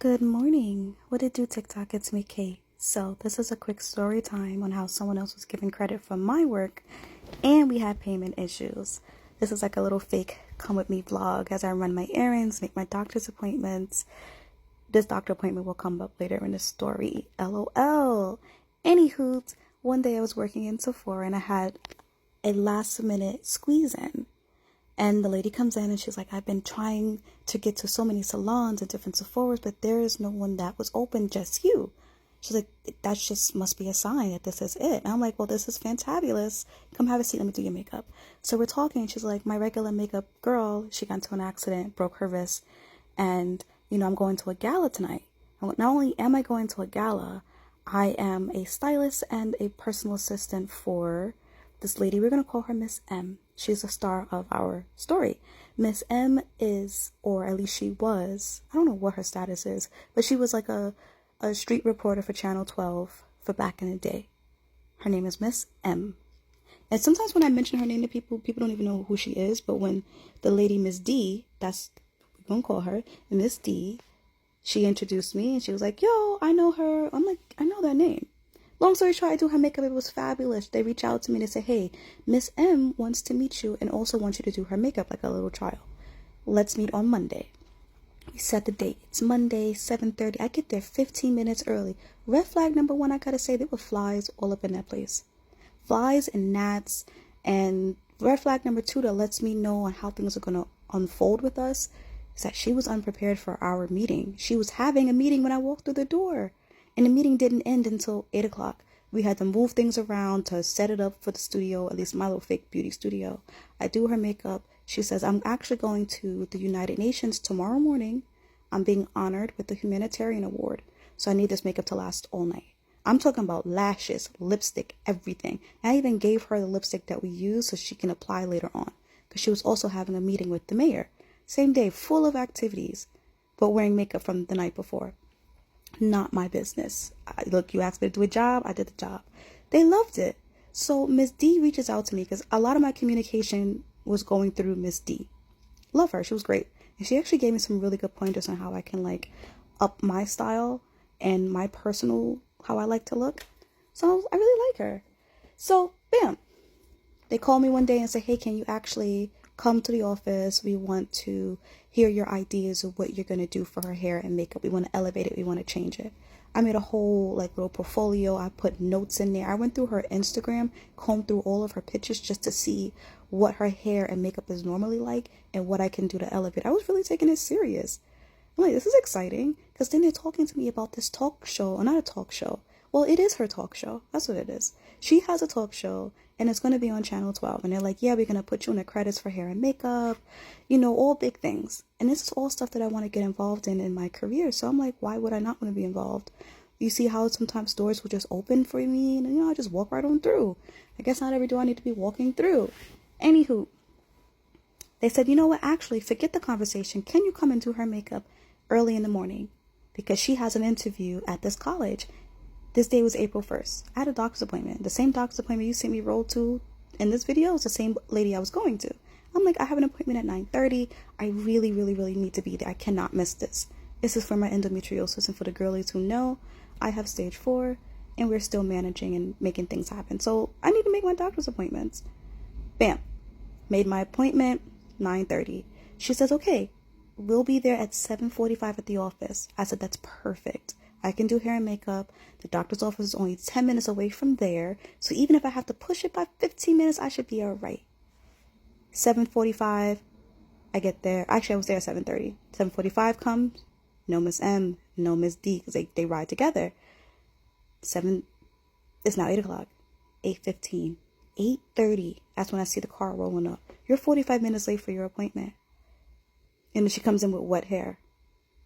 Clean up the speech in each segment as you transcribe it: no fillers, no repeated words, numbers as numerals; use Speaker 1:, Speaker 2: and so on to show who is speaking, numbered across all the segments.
Speaker 1: Good morning. What it do, TikTok? It's me, Kate. So this is a quick story time on how someone else was given credit for my work and we had payment issues. This is like a little fake come with me vlog as I run my errands, make my doctor's appointments. This doctor appointment will come up later in the story. LOL. Anywho, one day I was working in Sephora and I had a last minute squeeze in. And the lady comes in and she's like, I've been trying to get to so many salons and different Sephoras, but there is no one that was open, just you. She's like, that just must be a sign that this is it. And I'm like, well, this is fantabulous. Come have a seat. Let me do your makeup. So we're talking. And she's like, my regular makeup girl, she got into an accident, broke her wrist. And, I'm going to a gala tonight. Not only am I going to a gala, I am a stylist and a personal assistant for this lady. We're going to call her Miss M. She's the star of our story. Miss M is, or at least she was, I don't know what her status is, but she was like a street reporter for Channel 12 for back in the day. Her name is Miss M. And sometimes when I mention her name to people don't even know who she is. But when the lady Miss D, that's what we're going to call her, Miss D, she introduced me and she was like, yo, I know her. I'm like, I know that name. Long story short, I do her makeup. It was fabulous. They reach out to me and they say, hey, Miss M wants to meet you and also wants you to do her makeup, like a little trial. Let's meet on Monday. We set the date. It's Monday, 7:30. I get there 15 minutes early. Red flag number one, I gotta say, there were flies all up in that place. Flies and gnats. And red flag number two that lets me know on how things are gonna unfold with us is that she was unprepared for our meeting. She was having a meeting when I walked through the door. And the meeting didn't end until 8 o'clock. We had to move things around to set it up for the studio, at least my little fake beauty studio. I do her makeup. She says, I'm actually going to the United Nations tomorrow morning. I'm being honored with the humanitarian award. So I need this makeup to last all night. I'm talking about lashes, lipstick, everything. And I even gave her the lipstick that we use so she can apply later on. Because she was also having a meeting with the mayor. Same day, full of activities, but wearing makeup from the night before. Not my business. Look, you asked me to do a job, I did the job. They loved it. So Miss D reaches out to me because a lot of my communication was going through Miss D. Love her. She was great. And she actually gave me some really good pointers on how I can up my style and my personal, how I like to look. So I really like her. So bam. They call me one day and say, hey, can you actually come to the office? We want to hear your ideas of what you're going to do for her hair and makeup. We want to elevate it. We want to change it. I made a whole little portfolio. I put notes in there. I went through her Instagram, combed through all of her pictures just to see what her hair and makeup is normally like and what I can do to elevate. I was really taking it serious. I'm like, this is exciting. Because then they're talking to me about this talk show, or not a talk show. Well, it is her talk show. That's what it is. She has a talk show and it's going to be on Channel 12. And they're like, yeah, we're going to put you in the credits for hair and makeup, all big things. And this is all stuff that I want to get involved in my career. So I'm like, why would I not want to be involved? You see how sometimes doors will just open for me and, I just walk right on through. I guess not every door I need to be walking through. Anywho, they said, you know what? Actually, forget the conversation. Can you come and do her makeup early in the morning? Because she has an interview at this college. This day was April 1st. I had a doctor's appointment. The same doctor's appointment you see me roll to in this video is the same lady I was going to. I'm like, I have an appointment at 9:30. I really, really, really need to be there. I cannot miss this. This is for my endometriosis and for the girlies who know I have stage 4 and we're still managing and making things happen. So I need to make my doctor's appointments. Bam. Made my appointment, 9:30. She says, okay, we'll be there at 7:45 at the office. I said, that's perfect. I can do hair and makeup. The doctor's office is only 10 minutes away from there. So even if I have to push it by 15 minutes, I should be all right. 7:45, I get there. Actually, I was there at 7:30. 7:45 comes. No Miss M, no Miss D, because they ride together. It's now 8 o'clock. 8:15. 8:30. That's when I see the car rolling up. You're 45 minutes late for your appointment. And then she comes in with wet hair.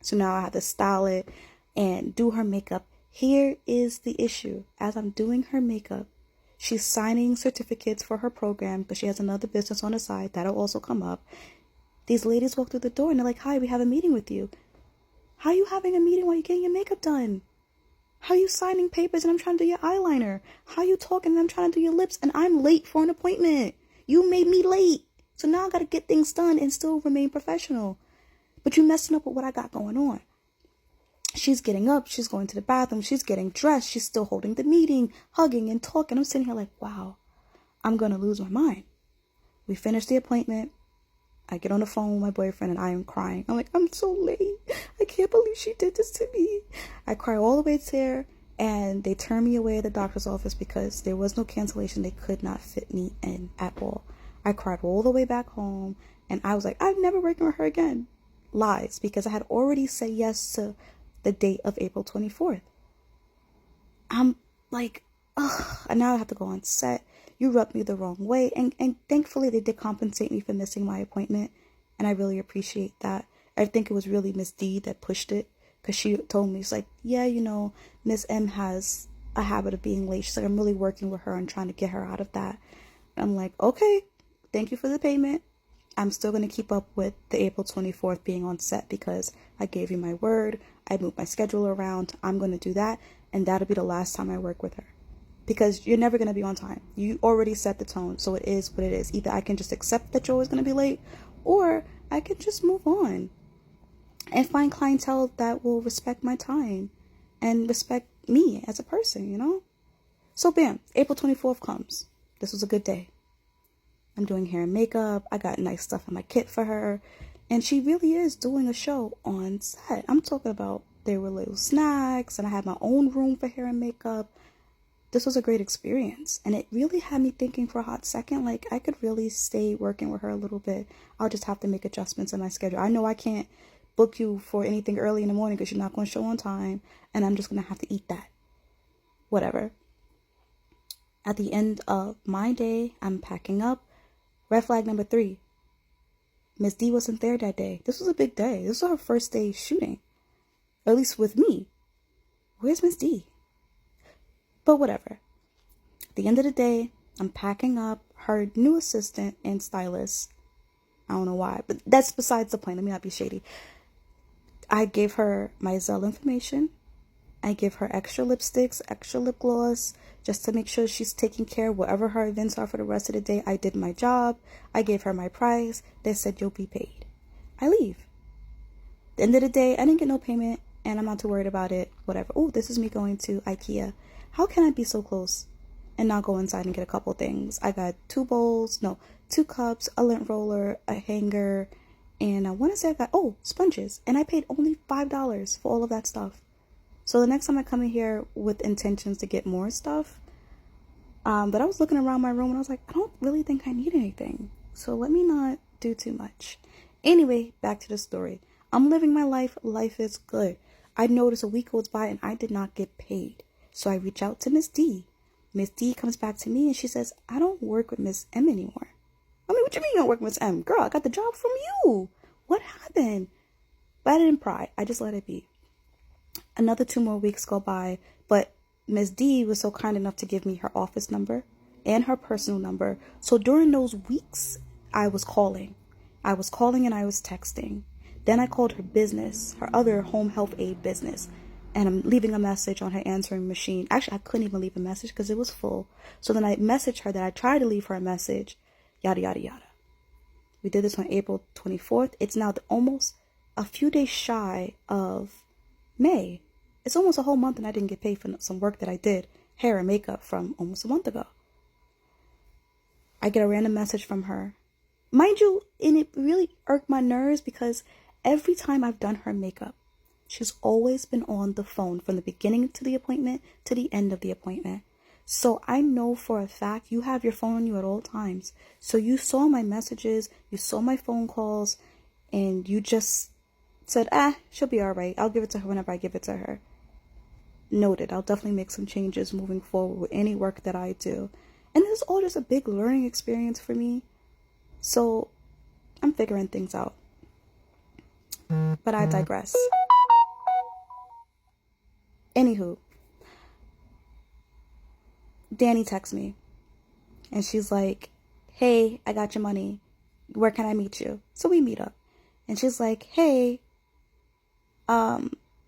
Speaker 1: So now I have to style it and do her makeup. Here is the issue. As I'm doing her makeup, she's signing certificates for her program because she has another business on the side. That'll also come up. These ladies walk through the door and they're like, hi, we have a meeting with you. How are you having a meeting while you're getting your makeup done? How are you signing papers and I'm trying to do your eyeliner? How are you talking and I'm trying to do your lips and I'm late for an appointment? You made me late. So now I got to get things done and still remain professional. But you messing up with what I got going on. She's getting up, she's going to the bathroom, she's getting dressed, she's still holding the meeting, hugging and talking. I'm sitting here like, wow, I'm going to lose my mind. We finish the appointment. I get on the phone with my boyfriend and I am crying. I'm like, I'm so late. I can't believe she did this to me. I cry all the way there, and they turn me away at the doctor's office because there was no cancellation. They could not fit me in at all. I cried all the way back home, and I was like, I'm never working with her again. Lies, because I had already said yes to the date of April 24th. I'm like, ugh, and now I have to go on set. You rubbed me the wrong way. And thankfully they did compensate me for missing my appointment. And I really appreciate that. I think it was really Miss D that pushed it. Because she told me, she's like, yeah, Miss M has a habit of being late. She's like, I'm really working with her and trying to get her out of that. And I'm like, okay, thank you for the payment. I'm still going to keep up with the April 24th being on set because I gave you my word. I moved my schedule around. I'm going to do that. And that'll be the last time I work with her. Because you're never going to be on time. You already set the tone, so it is what it is. Either I can just accept that you're always going to be late, or I can just move on and find clientele that will respect my time and respect me as a person, So bam, April 24th comes. This was a good day. I'm doing hair and makeup. I got nice stuff in my kit for her. And she really is doing a show on set. I'm talking about there were little snacks, and I had my own room for hair and makeup. This was a great experience, and it really had me thinking for a hot second, like I could really stay working with her a little bit. I'll just have to make adjustments in my schedule. I know I can't book you for anything early in the morning because you're not going to show on time, and I'm just going to have to eat that. Whatever. At the end of my day, I'm packing up. Red flag number 3. Miss D wasn't there that day. This was a big day. This was her first day shooting, at least with me. Where's Miss D? But whatever. At the end of the day, I'm packing up. Her new assistant and stylist, I don't know why, but that's besides the point. Let me not be shady. I gave her my Zelle information. I give her extra lipsticks, extra lip gloss, just to make sure she's taking care of whatever her events are for the rest of the day. I did my job. I gave her my price. They said, you'll be paid. I leave. At the end of the day, I didn't get no payment, and I'm not too worried about it. Whatever. Oh, this is me going to IKEA. How can I be so close and not go inside and get a couple things? I got 2 cups, a lint roller, a hanger, and I want to say I got, sponges. And I paid only $5 for all of that stuff. So the next time I come in here with intentions to get more stuff, but I was looking around my room and I was like, I don't really think I need anything. So let me not do too much. Anyway, back to the story. I'm living my life. Life is good. I noticed a week goes by and I did not get paid. So I reach out to Miss D. Miss D comes back to me and she says, I don't work with Miss M anymore. I mean, what you mean you don't work with Miss M? Girl, I got the job from you. What happened? But I didn't pry. I just let it be. Another 2 more weeks go by, but Miss D was so kind enough to give me her office number and her personal number. So during those weeks, I was calling. I was calling and I was texting. Then I called her business, her other home health aid business. And I'm leaving a message on her answering machine. Actually, I couldn't even leave a message because it was full. So then I messaged her that I tried to leave her a message, yada, yada, yada. We did this on April 24th. It's now almost a few days shy of May. It's almost a whole month and I didn't get paid for some work that I did, hair and makeup, from almost a month ago. I get a random message from her. Mind you, and it really irked my nerves because every time I've done her makeup, she's always been on the phone from the beginning to the appointment to the end of the appointment. So I know for a fact you have your phone on you at all times. So you saw my messages, you saw my phone calls, and you just said, she'll be all right. I'll give it to her whenever I give it to her. Noted. I'll definitely make some changes moving forward with any work that I do. And this is all just a big learning experience for me. So I'm figuring things out. But I digress. Anywho, Danny texts me and she's like, hey, I got your money. Where can I meet you? So we meet up and she's like, hey,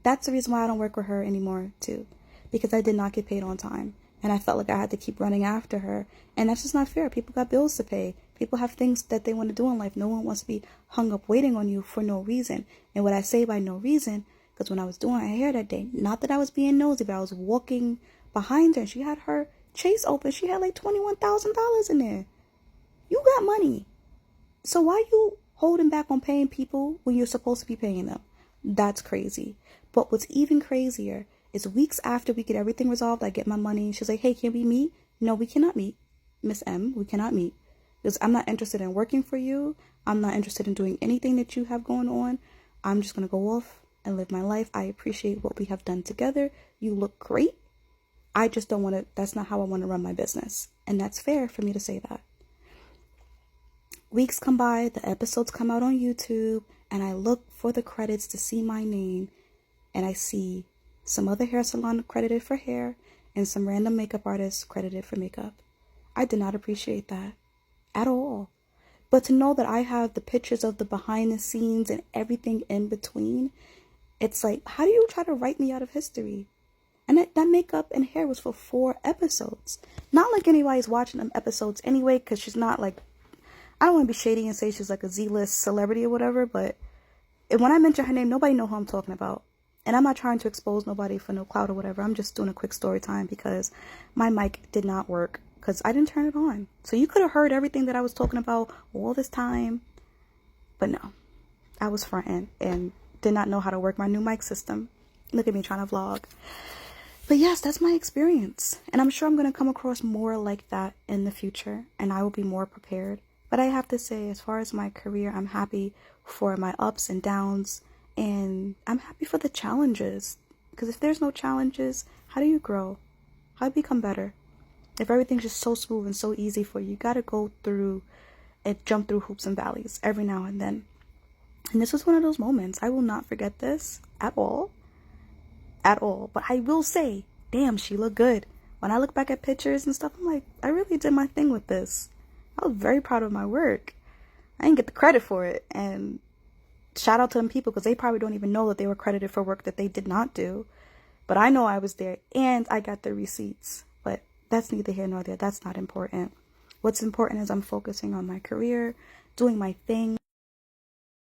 Speaker 1: that's the reason why I don't work with her anymore too, because I did not get paid on time and I felt like I had to keep running after her, and that's just not fair. People got bills to pay. People have things that they want to do in life. No one wants to be hung up waiting on you for no reason. And what I say by no reason, Because when I was doing her hair that day, not that I was being nosy, but I was walking behind her and she had her Chase open. She had like $21,000 in there. You got money. So why you holding back on paying people when you're supposed to be paying them? That's crazy. But what's even crazier is weeks after we get everything resolved, I get my money. She's like, hey, can we meet? No, we cannot meet. Miss M, we cannot meet. Because I'm not interested in working for you. I'm not interested in doing anything that you have going on. I'm just going to go off and live my life. I appreciate what we have done together. You look great. I just don't want to, that's not how I want to run my business. And that's fair for me to say that. Weeks come by, the episodes come out on YouTube, and I look for the credits to see my name, and I see some other hair salon credited for hair and some random makeup artists credited for makeup. I did not appreciate that at all. But to know that I have the pictures of the behind the scenes and everything in between, it's like, how do you try to write me out of history? And that makeup and hair was for 4 episodes. Not like anybody's watching them episodes anyway, because she's not like, I don't want to be shady and say she's like a Z-list celebrity or whatever, but when I mention her name, nobody know who I'm talking about. And I'm not trying to expose nobody for no clout or whatever. I'm just doing a quick story time because my mic did not work because I didn't turn it on. So you could have heard everything that I was talking about all this time. But no, I was fronting and did not know how to work my new mic system. Look at me trying to vlog. But yes, that's my experience. And I'm sure I'm going to come across more like that in the future. And I will be more prepared. But I have to say, as far as my career, I'm happy for my ups and downs. And I'm happy for the challenges. Because if there's no challenges, how do you grow? How do you become better? If everything's just so smooth and so easy for you, you got to go through and jump through hoops and valleys every now and then. And this was one of those moments. I will not forget this at all. At all. But I will say, damn, she looked good. When I look back at pictures and stuff, I'm like, I really did my thing with this. I was very proud of my work. I didn't get the credit for it. And shout out to them people because they probably don't even know that they were credited for work that they did not do. But I know I was there and I got the receipts. But that's neither here nor there. That's not important. What's important is I'm focusing on my career, doing my thing.